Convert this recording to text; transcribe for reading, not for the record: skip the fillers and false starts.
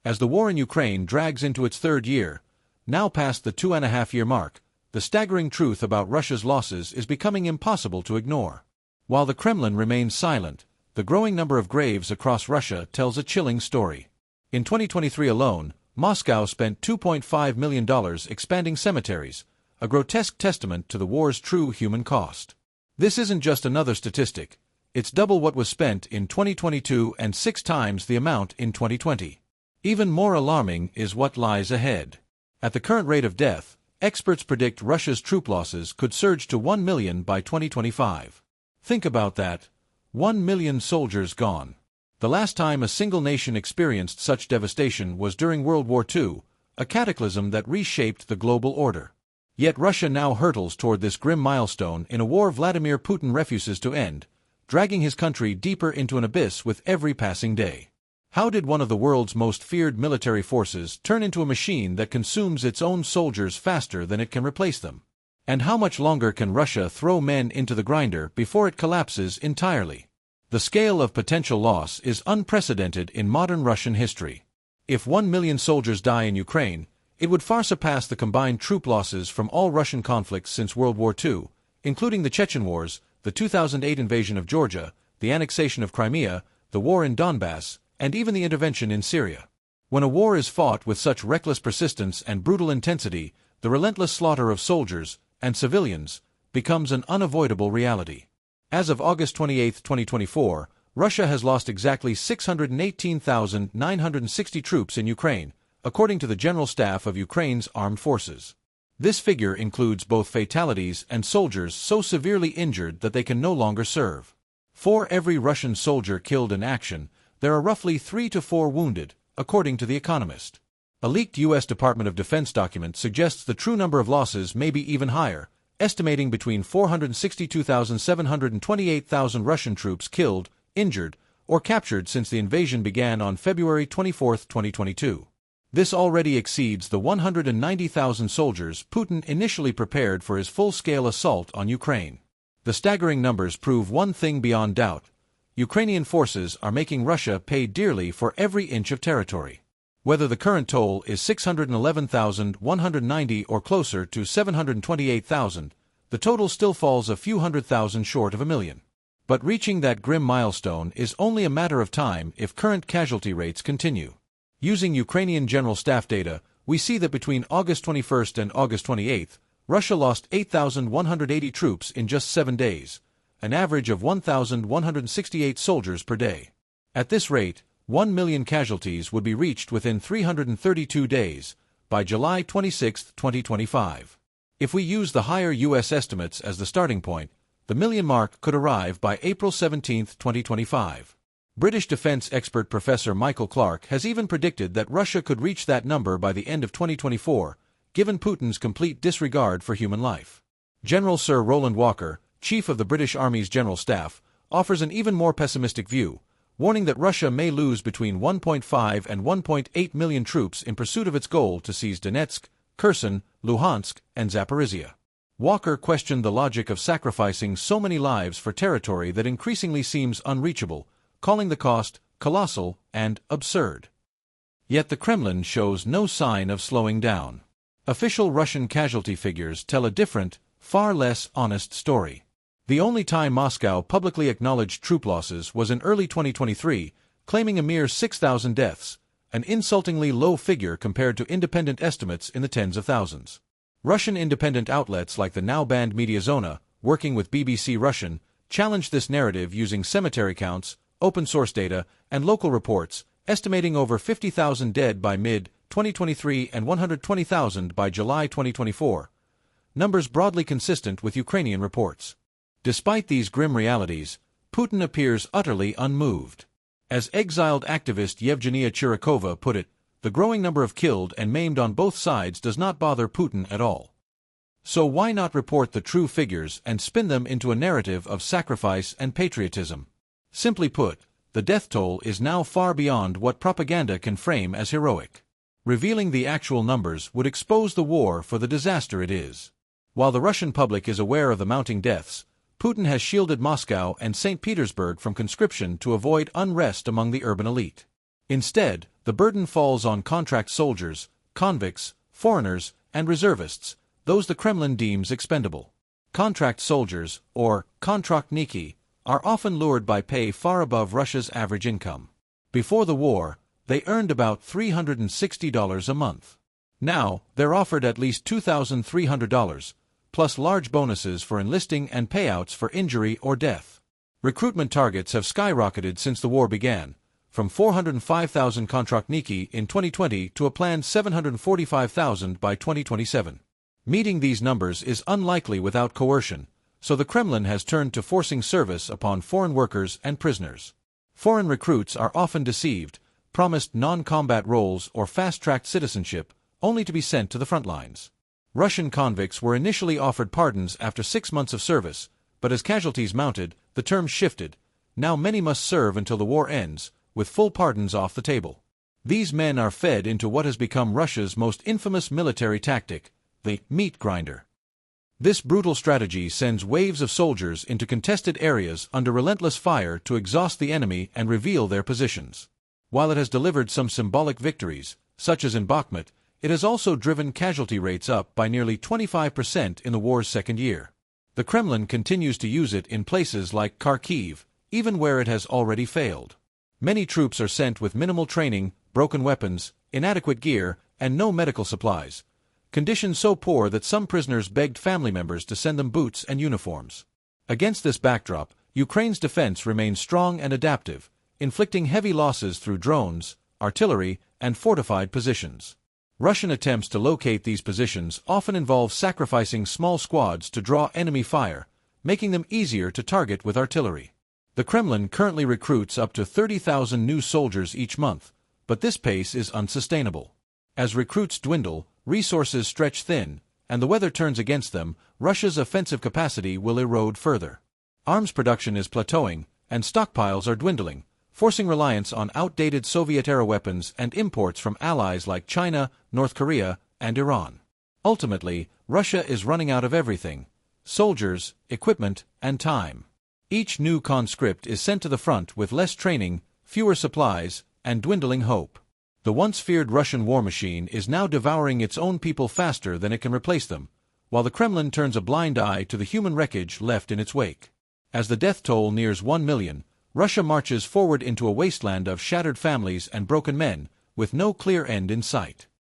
As the war in Ukraine drags into its third year, now past the 2.5-year mark, the staggering truth about Russia's losses is becoming impossible to ignore. While the Kremlin remains silent, the growing number of graves across Russia tells a chilling story. In 2023 alone, Moscow spent $2.5 million expanding cemeteries, a grotesque testament to the war's true human cost. This isn't just another statistic, it's double what was spent in 2022 and 6 times the amount in 2020. Even more alarming is what lies ahead. At the current rate of death, experts predict Russia's troop losses could surge to 1 million by 2025. Think about that. 1 million soldiers gone. The last time a single nation experienced such devastation was during World War II, a cataclysm that reshaped the global order. Yet Russia now hurtles toward this grim milestone in a war Vladimir Putin refuses to end, dragging his country deeper into an abyss with every passing day. How did one of the world's most feared military forces turn into a machine that consumes its own soldiers faster than it can replace them? And how much longer can Russia throw men into the grinder before it collapses entirely? The scale of potential loss is unprecedented in modern Russian history. If 1 million soldiers die in Ukraine, it would far surpass the combined troop losses from all Russian conflicts since World War II, including the Chechen Wars, the 2008 invasion of Georgia, the annexation of Crimea, the war in Donbass, and even the intervention in Syria. When a war is fought with such reckless persistence and brutal intensity, the relentless slaughter of soldiers and civilians becomes an unavoidable reality. As of August 28, 2024, Russia has lost exactly 618,960 troops in Ukraine, according to the General Staff of Ukraine's armed forces. This figure includes both fatalities and soldiers so severely injured that they can no longer serve. For every Russian soldier killed in action, there are roughly 3 to 4 wounded, according to The Economist. A leaked U.S. Department of Defense document suggests the true number of losses may be even higher, estimating between 462,700 and 28,000 Russian troops killed, injured, or captured since the invasion began on February 24, 2022. This already exceeds the 190,000 soldiers Putin initially prepared for his full-scale assault on Ukraine. The staggering numbers prove one thing beyond doubt: Ukrainian forces are making Russia pay dearly for every inch of territory. Whether the current toll is 611,190 or closer to 728,000, the total still falls a few 100,000 short of 1 million. But reaching that grim milestone is only a matter of time if current casualty rates continue. Using Ukrainian General Staff data, we see that between August 21 and August 28, Russia lost 8,180 troops in just 7 days, an average of 1,168 soldiers per day. At this rate, 1 million casualties would be reached within 332 days, by July 26, 2025. If we use the higher U.S. estimates as the starting point, the million mark could arrive by April 17, 2025. British defense expert Professor Michael Clark has even predicted that Russia could reach that number by the end of 2024, given Putin's complete disregard for human life. General Sir Roland Walker, chief of the British Army's General Staff, offers an even more pessimistic view, warning that Russia may lose between 1.5 and 1.8 million troops in pursuit of its goal to seize Donetsk, Kherson, Luhansk, and Zaporizhia. Walker questioned the logic of sacrificing so many lives for territory that increasingly seems unreachable, calling the cost colossal and absurd. Yet the Kremlin shows no sign of slowing down. Official Russian casualty figures tell a different, far less honest story. The only time Moscow publicly acknowledged troop losses was in early 2023, claiming a mere 6,000 deaths, an insultingly low figure compared to independent estimates in the tens of thousands. Russian independent outlets like the now-banned Mediazona, working with BBC Russian, challenged this narrative using cemetery counts, open-source data, and local reports, estimating over 50,000 dead by mid-2023 and 120,000 by July 2024, numbers broadly consistent with Ukrainian reports. Despite these grim realities, Putin appears utterly unmoved. As exiled activist Yevgenia Churikova put it, the growing number of killed and maimed on both sides does not bother Putin at all. So why not report the true figures and spin them into a narrative of sacrifice and patriotism? Simply put, the death toll is now far beyond what propaganda can frame as heroic. Revealing the actual numbers would expose the war for the disaster it is. While the Russian public is aware of the mounting deaths, Putin has shielded Moscow and St. Petersburg from conscription to avoid unrest among the urban elite. Instead, the burden falls on contract soldiers, convicts, foreigners, and reservists, those the Kremlin deems expendable. Contract soldiers, or kontraktniki, are often lured by pay far above Russia's average income. Before the war, they earned about $360 a month. Now, they're offered at least $2,300, plus large bonuses for enlisting and payouts for injury or death. Recruitment targets have skyrocketed since the war began, from 405,000 kontraktniki in 2020 to a planned 745,000 by 2027. Meeting these numbers is unlikely without coercion, so the Kremlin has turned to forcing service upon foreign workers and prisoners. Foreign recruits are often deceived, promised non-combat roles or fast-tracked citizenship, only to be sent to the front lines. Russian convicts were initially offered pardons after 6 months of service, but as casualties mounted, the terms shifted. Now many must serve until the war ends, with full pardons off the table. These men are fed into what has become Russia's most infamous military tactic, the meat grinder. This brutal strategy sends waves of soldiers into contested areas under relentless fire to exhaust the enemy and reveal their positions. While it has delivered some symbolic victories, such as in Bakhmut, it has also driven casualty rates up by nearly 25% in the war's second year. The Kremlin continues to use it in places like Kharkiv, even where it has already failed. Many troops are sent with minimal training, broken weapons, inadequate gear, and no medical supplies, conditions so poor that some prisoners begged family members to send them boots and uniforms. Against this backdrop, Ukraine's defense remains strong and adaptive, inflicting heavy losses through drones, artillery, and fortified positions. Russian attempts to locate these positions often involve sacrificing small squads to draw enemy fire, making them easier to target with artillery. The Kremlin currently recruits up to 30,000 new soldiers each month, but this pace is unsustainable. As recruits dwindle, resources stretch thin, and the weather turns against them, Russia's offensive capacity will erode further. Arms production is plateauing, and stockpiles are dwindling, forcing reliance on outdated Soviet-era weapons and imports from allies like China, North Korea, and Iran. Ultimately, Russia is running out of everything: soldiers, equipment, and time. Each new conscript is sent to the front with less training, fewer supplies, and dwindling hope. The once feared Russian war machine is now devouring its own people faster than it can replace them, while the Kremlin turns a blind eye to the human wreckage left in its wake. As the death toll nears 1 million, Russia marches forward into a wasteland of shattered families and broken men, with no clear end in sight.